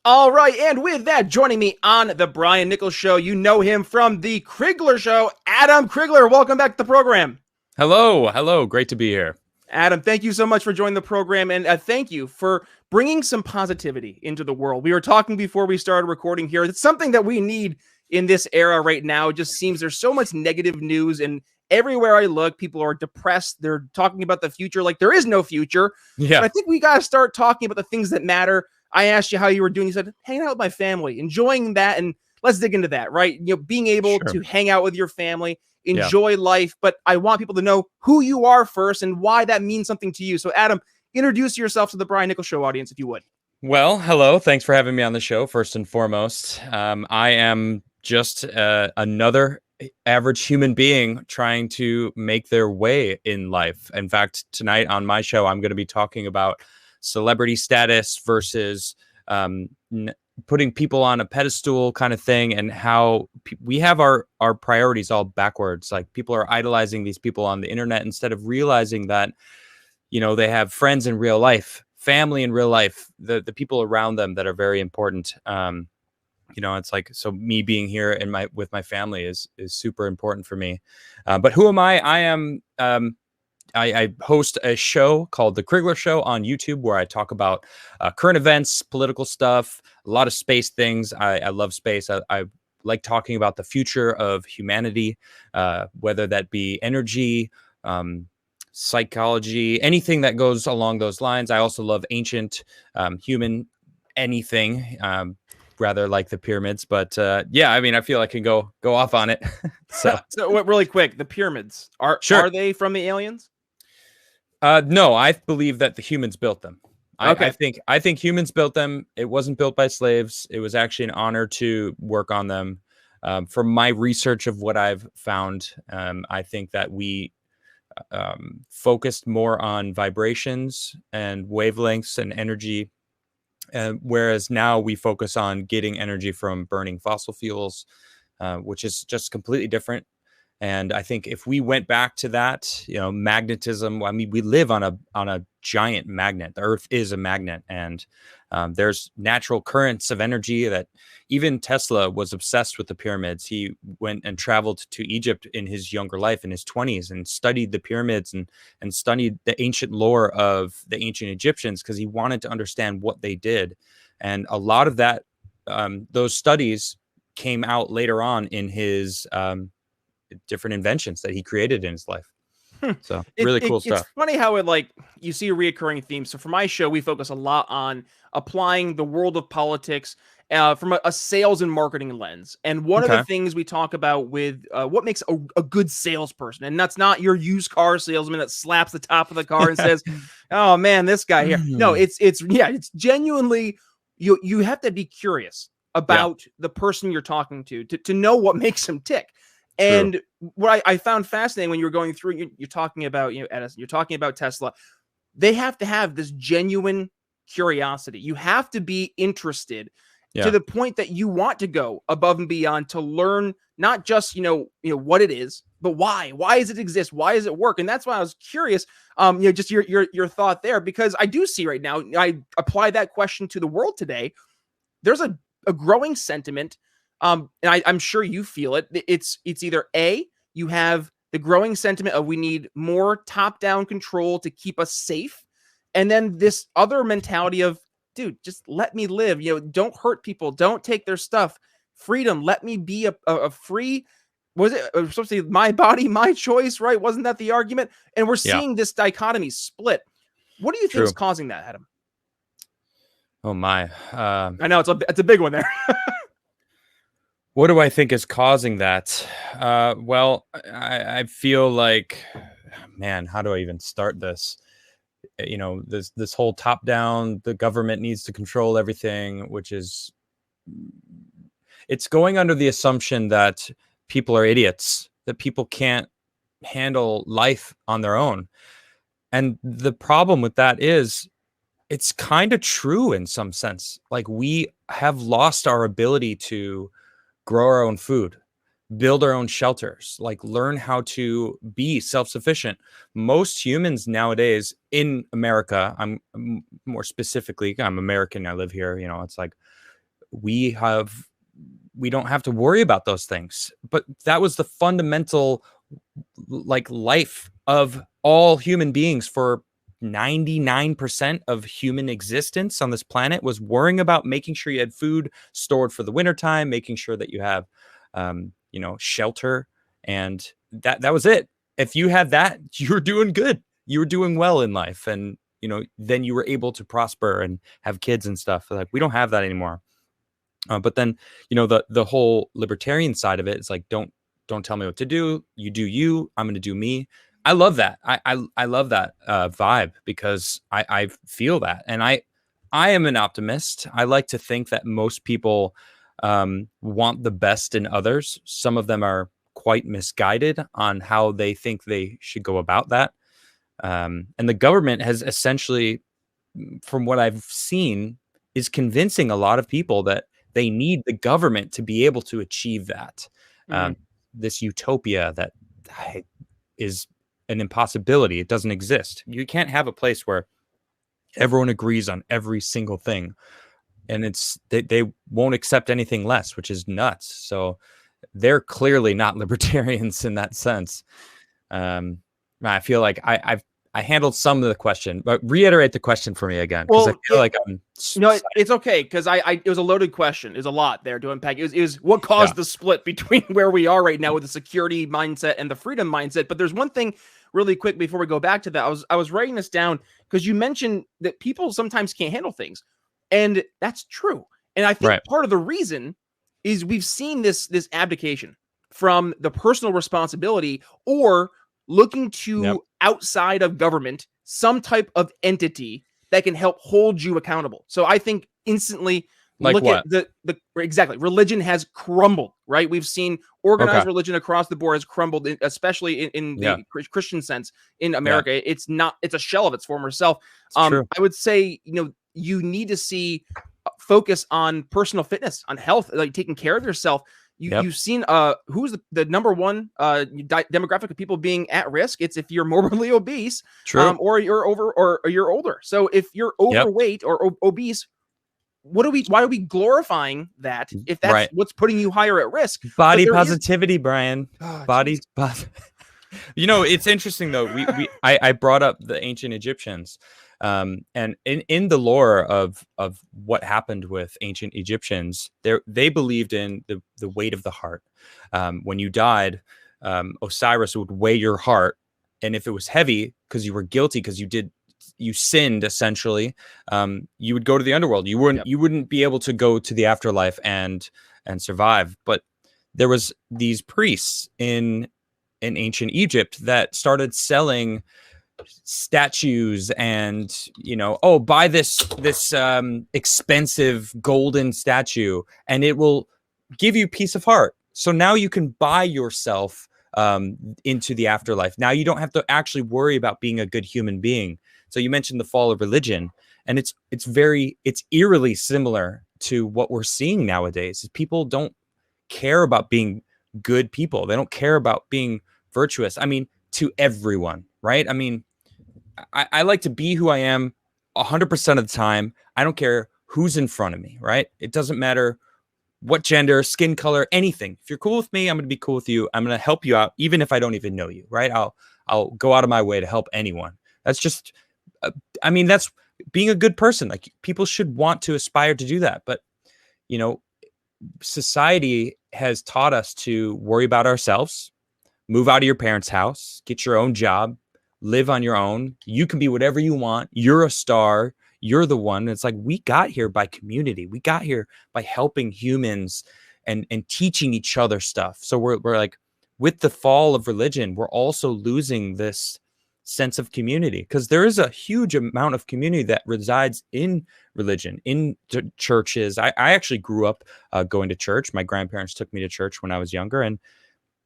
All right, and with that, joining me on the Brian Nichols Show, you know him from the Crigler Show, Adam Crigler. Welcome back to the program. Hello. Great to be here. Adam, thank you so much for joining the program, and thank you for bringing some positivity into the world. We were talking before we started recording here. It's something that we need in this era right now. It just seems there's so much negative news, and everywhere I look, people are depressed. They're talking about the future like there is no future. Yeah, But I think we got to start talking about the things that matter. I asked you how you were doing. You said, hanging out with my family, enjoying that. And let's dig into that, right? Being able sure. to hang out with your family, Yeah. enjoy life. But I want people to know who you are first and why that means something to you. So, Adam, introduce yourself to the Brian Nichols Show audience, if you would. Well, hello. Thanks for having me on the show, first and foremost. I am just another average human being trying to make their way in life. In fact, tonight on my show, I'm going to be talking about celebrity status versus putting people on a pedestal kind of thing, and how we have our priorities all backwards. Like, people are idolizing these people on the internet instead of realizing that, they have friends in real life, family in real life, the people around them that are very important. It's like, so me being here in with my family is super important for me. But who am I? I host a show called The Crigler Show on YouTube, where I talk about current events, political stuff, a lot of space things. I love space. I like talking about the future of humanity, whether that be energy, psychology, anything that goes along those lines. I also love ancient human anything, rather like the pyramids. But I feel I can go off on it. So really quick, the pyramids, are they from the aliens? No, I believe that the humans built them. Okay. I think humans built them. It wasn't built by slaves. It was actually an honor to work on them. From my research of what I've found, I think that we focused more on vibrations and wavelengths and energy, whereas now we focus on getting energy from burning fossil fuels, which is just completely different. And I think if we went back to that, magnetism, we live on a giant magnet. The Earth is a magnet, and there's natural currents of energy that even Tesla was obsessed with the pyramids. He went and traveled to Egypt in his younger life, in his 20s, and studied the pyramids and studied the ancient lore of the ancient Egyptians, because he wanted to understand what they did. And a lot of that, those studies came out later on in his different inventions that he created in his life. So really cool stuff. It's funny how you see a reoccurring theme. So for my show, we focus a lot on applying the world of politics from a sales and marketing lens. And one of the things we talk about with what makes a good salesperson, and that's not your used car salesman that slaps the top of the car and says, "Oh man, this guy here." No, it's genuinely, you have to be curious about the person you're talking to know what makes him tick. And what I found fascinating when you were going through, you're talking about, Edison, you're talking about Tesla. They have to have this genuine curiosity. You have to be interested to the point that you want to go above and beyond to learn not just, what it is, but why. Why does it exist? Why does it work? And that's why I was curious, just your thought there, because I do see right now, I apply that question to the world today. There's a growing sentiment. And I'm sure you feel it. It's either A, you have the growing sentiment of we need more top-down control to keep us safe, and then this other mentality of, dude, just let me live. Don't hurt people. Don't take their stuff. Freedom. Let me be a free. Was it supposed to be my body, my choice? Right? Wasn't that the argument? And we're seeing this dichotomy split. What do you think is causing that, Adam? Oh my! I know it's a big one there. What do I think is causing that? Well, I feel like, man, how do I even start this? This whole top down, the government needs to control everything, which is, it's going under the assumption that people are idiots, that people can't handle life on their own. And the problem with that is, it's kind of true in some sense. Like, we have lost our ability to grow our own food, build our own shelters, like learn how to be self-sufficient. Most humans nowadays in America, I'm more specifically, I'm American, I live here, it's like we don't have to worry about those things. But that was the fundamental like life of all human beings for 99% of human existence on this planet, was worrying about making sure you had food stored for the wintertime, making sure that you have shelter, and that was it. If you had that, you were doing good. You were doing well in life, and then you were able to prosper and have kids and stuff. Like, we don't have that anymore. But then, the whole libertarian side of it is like, don't tell me what to do. You do you. I'm going to do me. I love that. I love that vibe, because I feel that, and I am an optimist. I like to think that most people want the best in others. Some of them are quite misguided on how they think they should go about that. And the government has essentially, from what I've seen, is convincing a lot of people that they need the government to be able to achieve that. This utopia that is an impossibility. It doesn't exist. You can't have a place where everyone agrees on every single thing, and they won't accept anything less, which is nuts. So they're clearly not libertarians in that sense. I feel like I handled some of the question, but reiterate the question for me again, because I feel like I'm. It's okay, because it was a loaded question. There's a lot there to unpack. It was what caused the split between where we are right now with the security mindset and the freedom mindset. But there's one thing really quick before we go back to that. I was writing this down because you mentioned that people sometimes can't handle things, and that's true. And I think part of the reason is we've seen this abdication from the personal responsibility, or looking to outside of government, some type of entity that can help hold you accountable. So I think instantly at the exactly, religion has crumbled, right? We've seen organized religion across the board has crumbled, especially in the Christian sense in America. It's a shell of its former self. I would say, you need to see focus on personal fitness, on health, like taking care of yourself. You've seen who's the number one demographic of people being at risk. It's if you're morbidly obese, or you're over, or you're older. So if you're overweight or obese, why are we glorifying that if that's what's putting you higher at risk? Body positivity, Brian. It's interesting though. I brought up the ancient Egyptians. And in the lore of what happened with ancient Egyptians, they believed in the weight of the heart. When you died, Osiris would weigh your heart, and if it was heavy because you were guilty, because you sinned essentially, you would go to the underworld. You wouldn't be able to go to the afterlife and survive. But there was these priests in ancient Egypt that started selling statues and buy this expensive golden statue and it will give you peace of heart. So now you can buy yourself into the afterlife. Now you don't have to actually worry about being a good human being. So you mentioned the fall of religion, and it's eerily similar to what we're seeing nowadays. People don't care about being good people. They don't care about being virtuous. I mean, to everyone, right? I mean, I like to be who I am 100% of the time. I don't care who's in front of me, right? It doesn't matter what gender, skin color, anything. If you're cool with me, I'm going to be cool with you. I'm going to help you out, even if I don't even know you, right? I'll go out of my way to help anyone. That's just, that's being a good person. Like, people should want to aspire to do that. But, society has taught us to worry about ourselves, move out of your parents' house, get your own job, live on your own. You can be whatever you want. You're a star. You're the one. It's like, we got here by community. We got here by helping humans and teaching each other stuff. So we're like, with the fall of religion, we're also losing this sense of community, because there is a huge amount of community that resides in religion, in churches. I actually grew up going to church. My grandparents took me to church when I was younger, and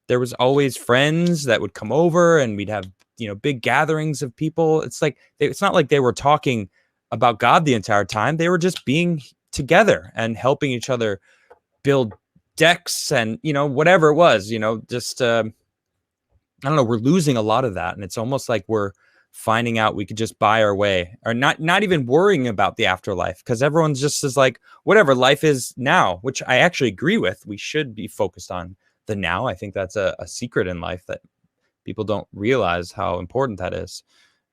there was always friends that would come over, and we'd have big gatherings of people. It's like, it's not like they were talking about God the entire time. They were just being together and helping each other build decks and whatever it was. Just I don't know, we're losing a lot of that, and it's almost like we're finding out we could just buy our way, or not even worrying about the afterlife, because everyone's just is like, whatever, life is now, which I actually agree with. We should be focused on the now. I think that's a secret in life that people don't realize how important that is.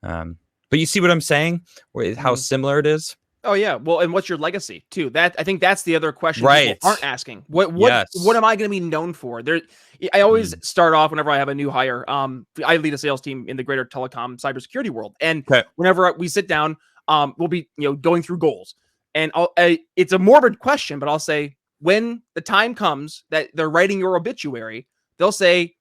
But you see what I'm saying? How similar it is? Oh yeah. Well, and what's your legacy too? That I think that's the other question Right. people aren't asking. What am I going to be known for? I always start off whenever I have a new hire. I lead a sales team in the greater telecom cybersecurity world, and whenever we sit down, we'll be going through goals. And it's a morbid question, but I'll say, when the time comes that they're writing your obituary, they'll say,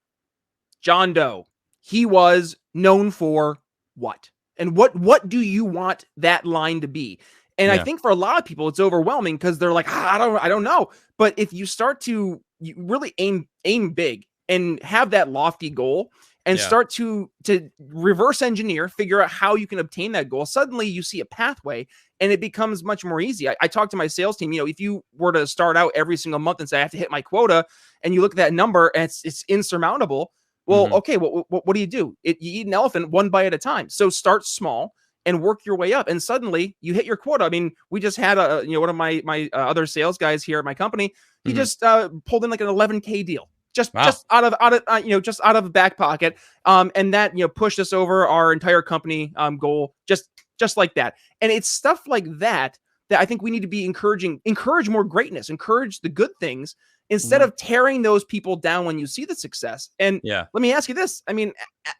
John Doe, he was known for what? And what do you want that line to be? And I think for a lot of people, it's overwhelming because they're like, I don't know. But if you start to really aim big and have that lofty goal and start to reverse engineer, figure out how you can obtain that goal, suddenly you see a pathway and it becomes much more easy. I talk to my sales team, if you were to start out every single month and say, I have to hit my quota, and you look at that number and it's insurmountable. Well, okay, what do? You eat an elephant one bite at a time. So start small and work your way up, and suddenly you hit your quota. I mean, we just had one of my other sales guys here at my company. He just pulled in like an 11K deal, just out of the back pocket, and that pushed us over our entire company goal, just like that. And it's stuff like that I think we need to be encourage more greatness, encourage the good things, instead of tearing those people down when you see the success. And let me ask you this. I mean,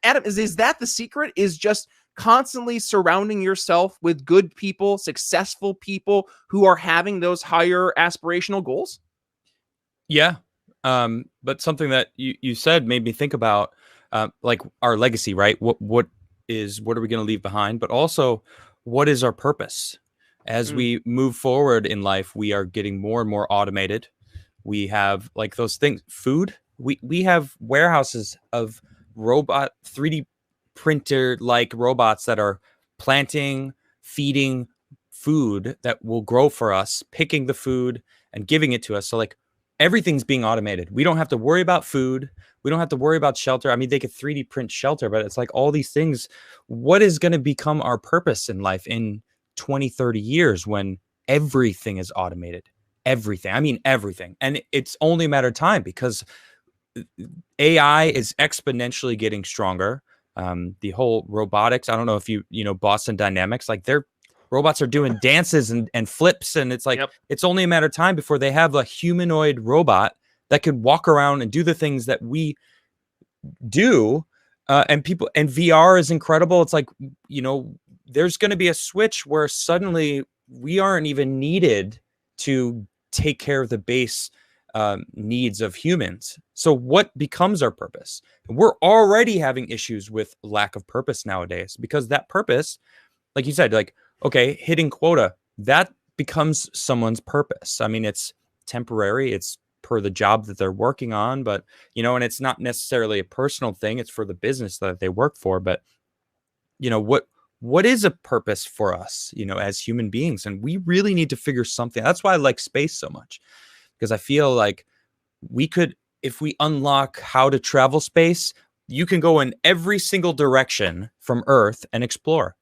Adam, is that the secret? Is just constantly surrounding yourself with good people, successful people who are having those higher aspirational goals? Yeah. But something that you said made me think about like our legacy, right? What are we going to leave behind? But also, what is our purpose? As we move forward in life, we are getting more and more automated. We have like those things, food. We have warehouses of robot 3D printer like robots that are planting, feeding food that will grow for us, picking the food and giving it to us. So like everything's being automated. We don't have to worry about food. We don't have to worry about shelter. I mean, they could 3D print shelter, but it's like all these things. What is going to become our purpose in life in 20, 30 years when everything is automated? Everything. I mean, everything. And it's only a matter of time because AI is exponentially getting stronger. The whole robotics, I don't know if you know Boston Dynamics, like their robots are doing dances and flips, and it's like it's only a matter of time before they have a humanoid robot that could walk around and do the things that we do. And VR is incredible. It's like, there's going to be a switch where suddenly we aren't even needed to take care of the base needs of humans. So what becomes our purpose? We're already having issues with lack of purpose nowadays, because that purpose, like you said, like, okay, hitting quota, that becomes someone's purpose. I mean, it's temporary. It's per the job that they're working on, but, and it's not necessarily a personal thing. It's for the business that they work for. But, what is a purpose for us, as human beings? And we really need to figure something. That's why I like space so much, because I feel like we could, if we unlock how to travel space, you can go in every single direction from Earth and explore.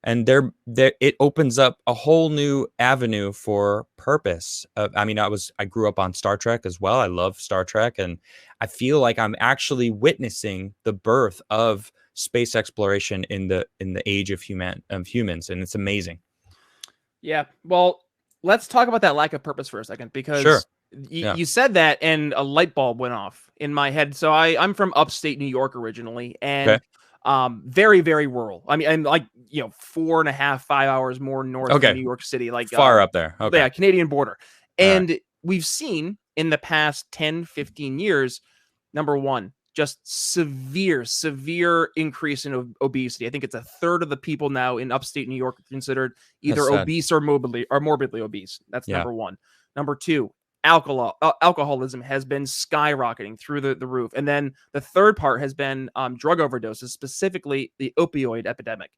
And there it opens up a whole new avenue for purpose. I grew up on Star Trek as well. I love Star Trek, and I feel like I'm actually witnessing the birth of space exploration in the age of humans, and it's amazing. Yeah. Well, let's talk about that lack of purpose for a second, because you said that and a light bulb went off in my head. So I'm from upstate New York originally, and very, very rural. I mean, and like, 4.5, 5 hours more north of New York City, like far up there. Okay. Yeah, Canadian border. And we've seen in the past 10, 15 years, number one, just severe increase in obesity. I think it's a third of the people now in upstate New York considered either obese or morbidly obese. That's number one. Number two, alcoholism has been skyrocketing through the roof. And then the third part has been drug overdoses, specifically the opioid epidemic.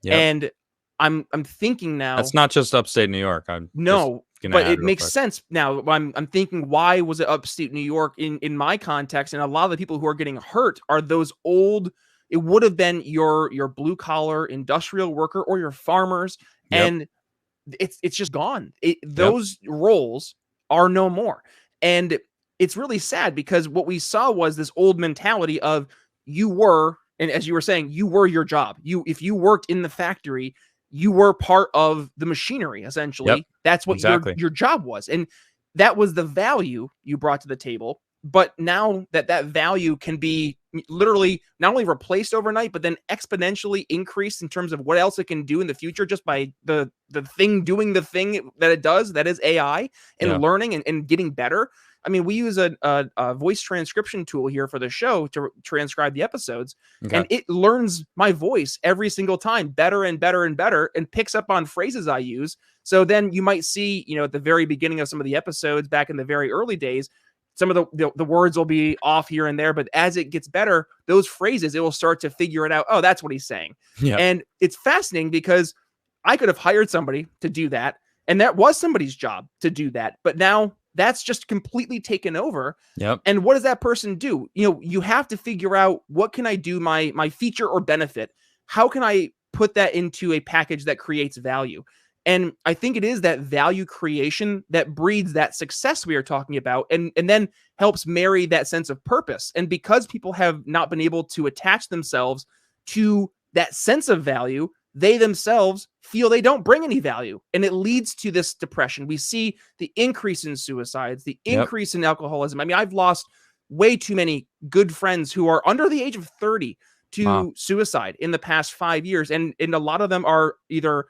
And I'm thinking now, that's not just upstate New York. But it makes sense now. I'm thinking, why was it upstate New York in my context? And a lot of the people who are getting hurt are those old, it would have been your blue collar industrial worker or your farmers. Yep. And it's just gone. Yep. Those roles are no more. And it's really sad because what we saw was this old mentality of you were, and as you were saying, you were your job. If you worked in the factory, you were part of the machinery, essentially. Yep. That's what Exactly. your job was. And that was the value you brought to the table. But now that value can be literally not only replaced overnight, but then exponentially increased in terms of what else it can do in the future just by the thing doing the thing that it does, that is AI, and learning and getting better. I mean, we use a voice transcription tool here for the show to transcribe the episodes, and it learns my voice every single time better and better and better, and picks up on phrases I use. So then you might see, at the very beginning of some of the episodes back in the very early days, some of the words will be off here and there, but as it gets better, those phrases, it will start to figure it out. Oh, that's what he's saying. Yeah. And it's fascinating because I could have hired somebody to do that, and that was somebody's job to do that. But now that's just completely taken over. Yep. And what does that person do? You have to figure out, what can I do, my feature or benefit? How can I put that into a package that creates value? And I think it is that value creation that breeds that success we are talking about, and then helps marry that sense of purpose. And because people have not been able to attach themselves to that sense of value, they themselves feel they don't bring any value. And it leads to this depression. We see the increase in suicides, the increase in alcoholism. I mean, I've lost way too many good friends who are under the age of 30 to suicide in the past 5 years. And a lot of them are either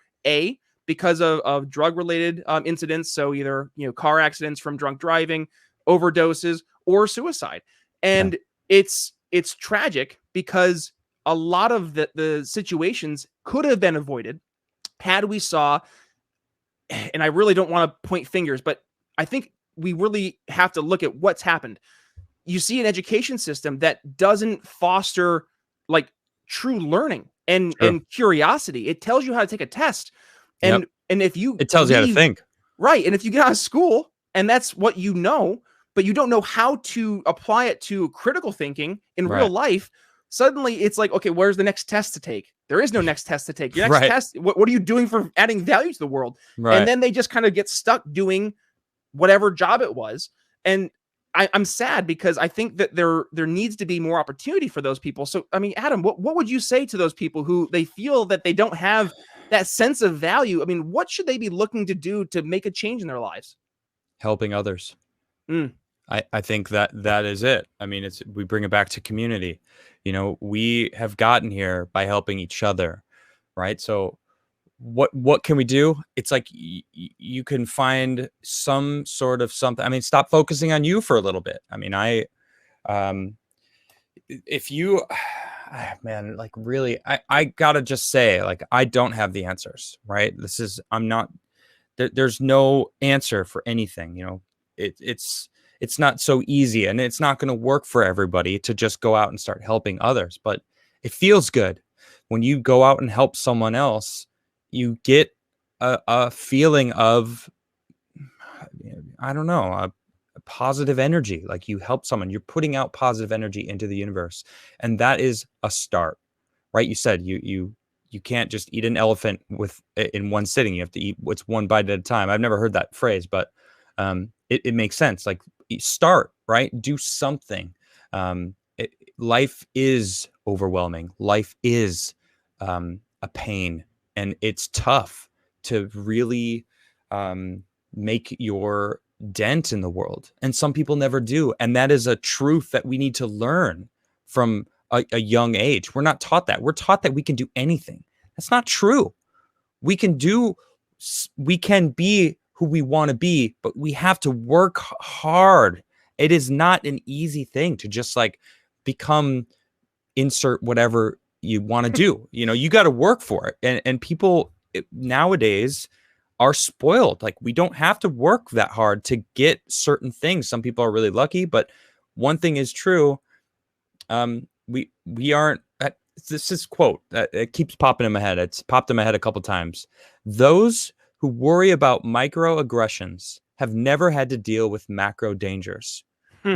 because of drug-related incidents, so either car accidents from drunk driving, overdoses, or suicide. And it's tragic because a lot of the situations could have been avoided had we saw, and I really don't want to point fingers, but I think we really have to look at what's happened. You see an education system that doesn't foster like true learning and curiosity. It tells you how to take a test. And if you it tells you how to think. Right. And if you get out of school and that's what you know, but you don't know how to apply it to critical thinking in real life, suddenly it's like, okay, where's the next test to take? There is no next test to take. Your next test, what are you doing for adding value to the world? And then they just kind of get stuck doing whatever job it was. And I'm sad because I think that there needs to be more opportunity for those people. So, I mean, Adam, what would you say to those people who they feel that they don't have that sense of value? I mean, what should they be looking to do to make a change in their lives? Helping others. I think that is it. I mean, we bring it back to community. We have gotten here by helping each other, right? So what can we do? It's like you can find some sort of something. I mean, stop focusing on you for a little bit. I mean, if you, man, like really, I gotta just say, like, I don't have the answers, right? I'm not, there's no answer for anything, it's not so easy, and it's not going to work for everybody to just go out and start helping others, but it feels good when you go out and help someone else. You get a feeling of, I don't know, a positive energy. Like, you help someone, you're putting out positive energy into the universe, and that is a start, right? You said you can't just eat an elephant in one sitting. You have to eat what's one bite at a time. I've never heard that phrase, but it makes sense. Like, start, right? Do something. Life is overwhelming. Life is a pain, and it's tough to really make your dent in the world. And some people never do. And that is a truth that we need to learn from a young age. We're not taught that. We're taught that we can do anything. That's not true. We can be who we want to be, but we have to work hard. It is not an easy thing to just like insert whatever you want to do. You got to work for it. And people nowadays are spoiled. Like, we don't have to work that hard to get certain things. Some people are really lucky, but one thing is true. We aren't, this is quote, it keeps popping in my head. It's popped in my head a couple times. Those who worry about microaggressions have never had to deal with macro dangers.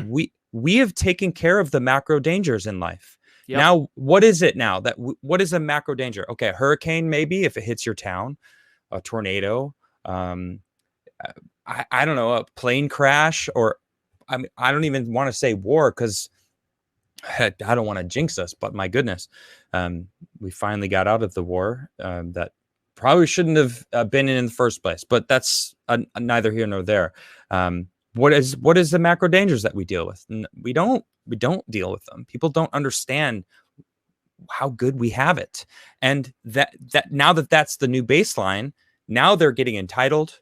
We have taken care of the macro dangers in life. Yep. Now, what is it now? What is a macro danger? Okay, a hurricane, maybe if it hits your town, a tornado, I don't know, a plane crash, or I mean, I don't even want to say war because I don't want to jinx us, but my goodness, we finally got out of the war that probably shouldn't have been in the first place. But that's neither here nor there. What is the macro dangers that we deal with? We don't deal with them. People don't understand how good we have it, and that now that's the new baseline. Now they're getting entitled.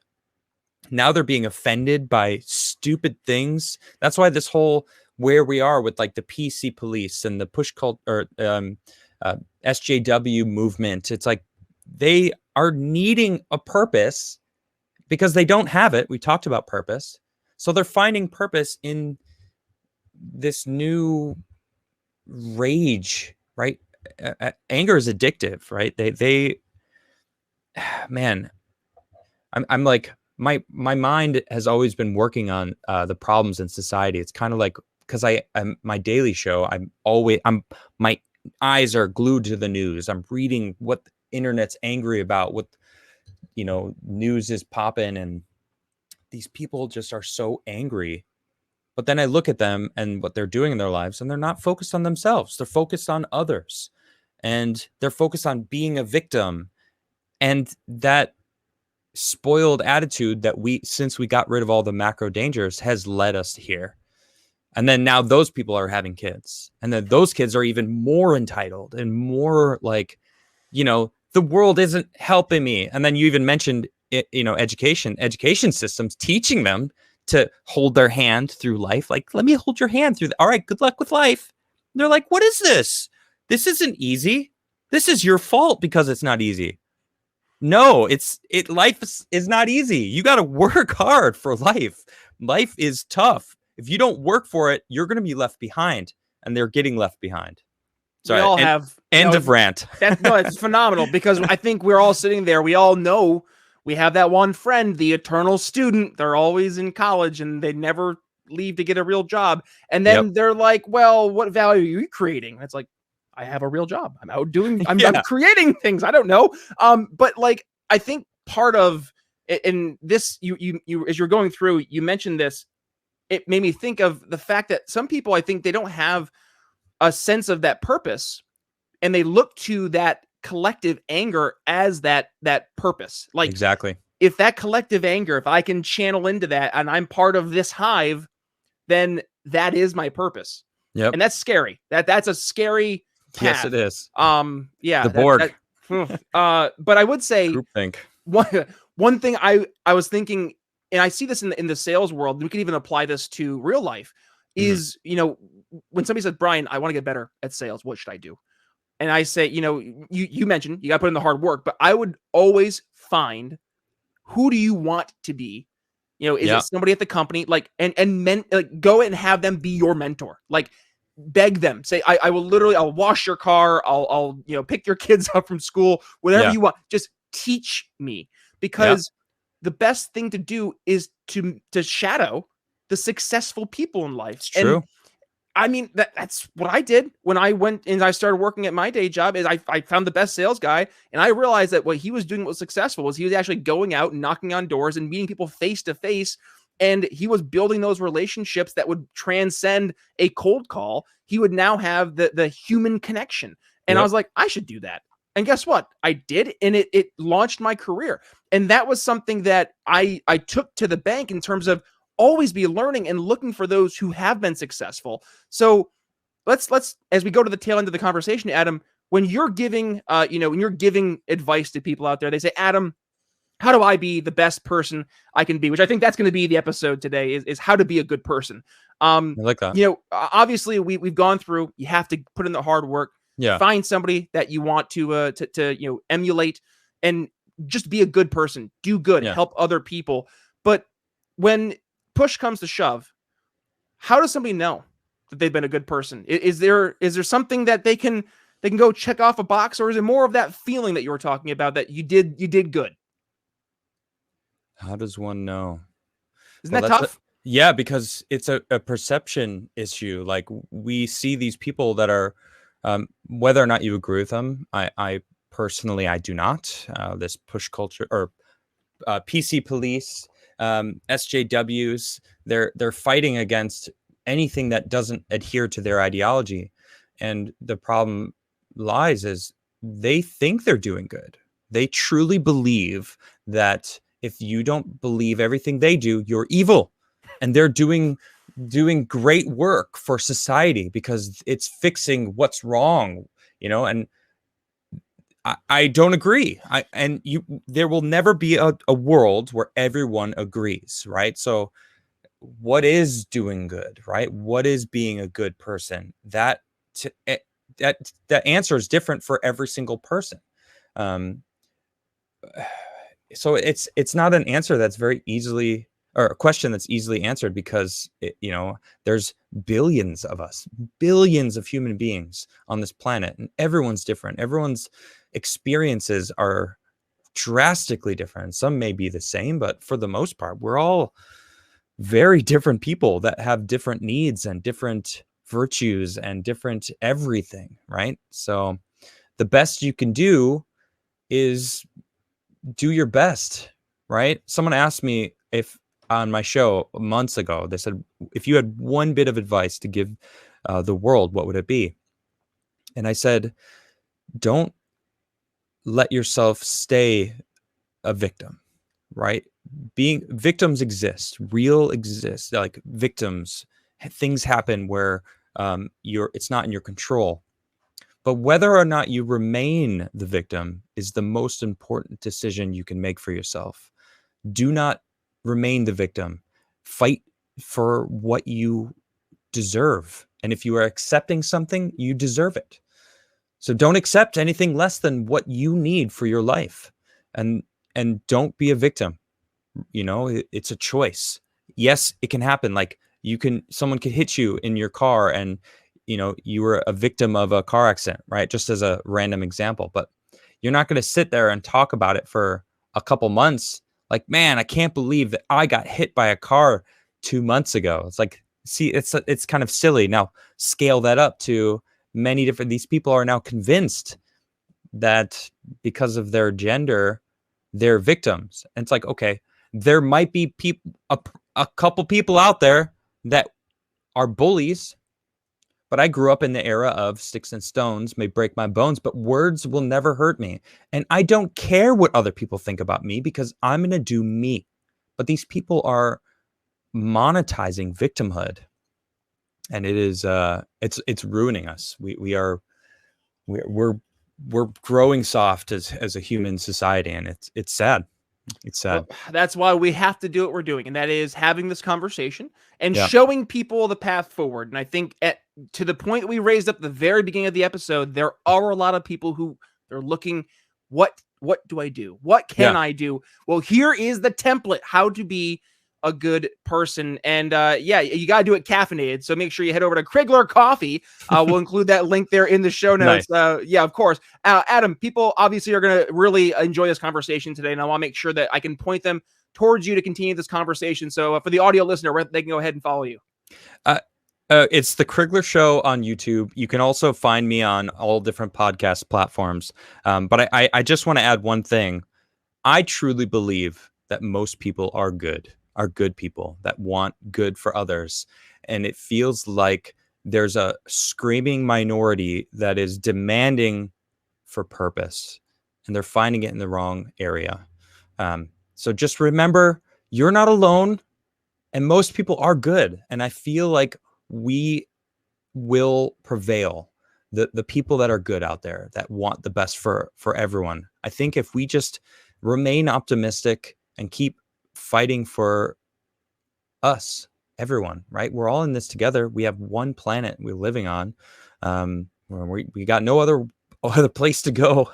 Now they're being offended by stupid things. That's why this whole where we are with like the PC police and the push cult or SJW movement. It's like they are needing a purpose because they don't have it. We talked about purpose. So they're finding purpose in this new rage, right? Anger is addictive, right? They man, I'm like, my mind has always been working on the problems in society. It's kind of like, because I'm my daily show, my eyes are glued to the news. I'm reading what the internet's angry about, what news is popping, and these people just are so angry. But then I look at them and what they're doing in their lives, and they're not focused on themselves. They're focused on others, and they're focused on being a victim. And that spoiled attitude that since we got rid of all the macro dangers, has led us here. And then now those people are having kids, and then those kids are even more entitled and more like, the world isn't helping me. And then you even mentioned education systems teaching them to hold their hand through life. Like, let me hold your hand through all right, good luck with life. And they're like, what is this? This isn't easy. This is your fault because it's not easy. No, life is not easy. You got to work hard for life. Life is tough. If you don't work for it, you're going to be left behind, and they're getting left behind. So we all have end of rant. It's phenomenal, because I think we're all sitting there. We all know we have that one friend, the eternal student. They're always in college and they never leave to get a real job. And then they're like, well, what value are you creating? And it's like, I have a real job. I'm out doing, I'm creating things. I don't know. But like, I think part of, in this, you as you're going through, you mentioned this, it made me think of the fact that some people, I think they don't have a sense of that purpose, and they look to that collective anger as that purpose. Like, exactly. If that collective anger, if I can channel into that and I'm part of this hive, then that is my purpose. Yep. And that's scary. That's a scary path. Yes, it is. Yeah. The Borg. But I would say groupthink. One thing I was thinking, and I see this in the sales world, and we can even apply this to real life, is, when somebody says, Brian, I want to get better at sales, what should I do? And I say, you mentioned you got to put in the hard work, but I would always find, who do you want to be? Is it somebody at the company? Like, and go and have them be your mentor. Like, beg them, say, I'll wash your car. I'll pick your kids up from school, whatever you want. Just teach me, because the best thing to do is to shadow the successful people in life. It's true. And I mean, that's what I did when I went and I started working at my day job. Is I found the best sales guy, and I realized that what he was doing was successful. Was he was actually going out and knocking on doors and meeting people face to face, and he was building those relationships that would transcend a cold call. He would now have the human connection, and I was like, I should do that. And guess what? I did, and it launched my career. And that was something that I took to the bank in terms of always be learning and looking for those who have been successful. So let's as we go to the tail end of the conversation, Adam, when you're giving advice to people out there, they say, Adam, how do I be the best person I can be? Which I think that's going to be the episode today, is how to be a good person. I like that. Obviously we've gone through, you have to put in the hard work. Find somebody that you want to emulate, and just be a good person, do good, help other people. But when push comes to shove, how does somebody know that they've been a good person? Is there something that they can go check off a box, or is it more of that feeling that you were talking about, that you did good? How does one know? Isn't that tough? Yeah, because it's a perception issue. Like, we see these people that are Whether or not you agree with them, I personally, I do not. This push culture or PC police, SJWs, they're fighting against anything that doesn't adhere to their ideology. And the problem lies is they think they're doing good. They truly believe that if you don't believe everything they do, you're evil. And they're doing great work for society because it's fixing what's wrong, and I don't agree. There will never be a world where everyone agrees, right? So what is doing good, right? What is being a good person? That answer is different for every single person. So it's not an answer that's very easily, or a question that's easily answered, because there's billions of us, billions of human beings on this planet, and everyone's different. Everyone's experiences are drastically different. Some may be the same, but for the most part, we're all very different people that have different needs and different virtues and different everything, right? So the best you can do is do your best, right? Someone asked me if on my show months ago, they said, if you had one bit of advice to give the world, what would it be? And I said, don't let yourself stay a victim, right? Being victims exist, like victims, things happen where it's not in your control. But whether or not you remain the victim is the most important decision you can make for yourself. Do not remain the victim. Fight for what you deserve. And if you are accepting something, you deserve it. So don't accept anything less than what you need for your life. And don't be a victim. It's a choice. Yes, it can happen. Like someone could hit you in your car and you were a victim of a car accident, right? Just as a random example. But you're not going to sit there and talk about it for a couple months. Like, man, I can't believe that I got hit by a car 2 months ago. It's like, see, it's kind of silly. Now scale that up to these people are now convinced that because of their gender, they're victims. And it's like, okay, there might be a couple people out there that are bullies, but I grew up in the era of sticks and stones may break my bones, but words will never hurt me. And I don't care what other people think about me because I'm going to do me. But these people are monetizing victimhood. And it is it's ruining us. We're growing soft as a human society, and it's sad. It's sad. Well, that's why we have to do what we're doing, and that is having this conversation and showing people the path forward. And I think to the point that we raised up at the very beginning of the episode, there are a lot of people who they're looking, what do I do? What can I do? Well, here is the template, how to be a good person. And you got to do it caffeinated. So make sure you head over to Crigler Coffee. We'll include that link there in the show notes. Nice. Of course. Adam, people obviously are going to really enjoy this conversation today. And I want to make sure that I can point them towards you to continue this conversation. So for the audio listener, they can go ahead and follow you. It's the Crigler Show on YouTube. You can also find me on all different podcast platforms. But I just want to add one thing. I truly believe that most people are good people that want good for others. And it feels like there's a screaming minority that is demanding for purpose, and they're finding it in the wrong area. So just remember, you're not alone, and most people are good. And I feel like we will prevail. The people that are good out there, that want the best for everyone. I think if we just remain optimistic and keep fighting for us, everyone, right? We're all in this together. We have one planet we're living on. We got no other place to go.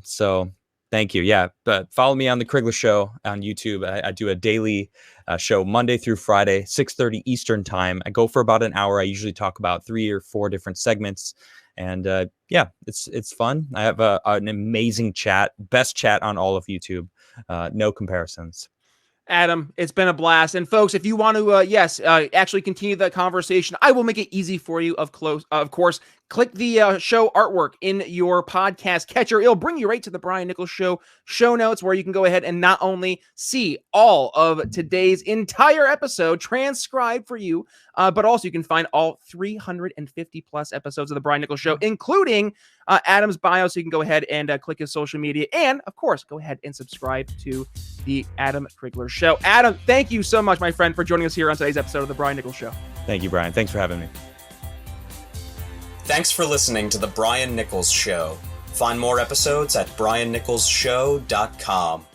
So thank you. Yeah, but follow me on the Crigler Show on YouTube. I do a daily show Monday through Friday, 6:30 Eastern time. I go for about an hour. I usually talk about 3 or 4 different segments. And it's fun. I have an amazing chat, best chat on all of YouTube. No comparisons. Adam, it's been a blast. And folks, if you want to, actually continue that conversation, I will make it easy for you. Of course, click the show artwork in your podcast catcher. It'll bring you right to the Brian Nichols Show show notes, where you can go ahead and not only see all of today's entire episode transcribed for you, but also you can find all 350 plus episodes of the Brian Nichols Show, including Adam's bio. So you can go ahead and click his social media. And of course, go ahead and subscribe to the Adam Crigler Show. Adam, thank you so much, my friend, for joining us here on today's episode of the Brian Nichols Show. Thank you, Brian. Thanks for having me. Thanks for listening to The Brian Nichols Show. Find more episodes at briannicholsshow.com.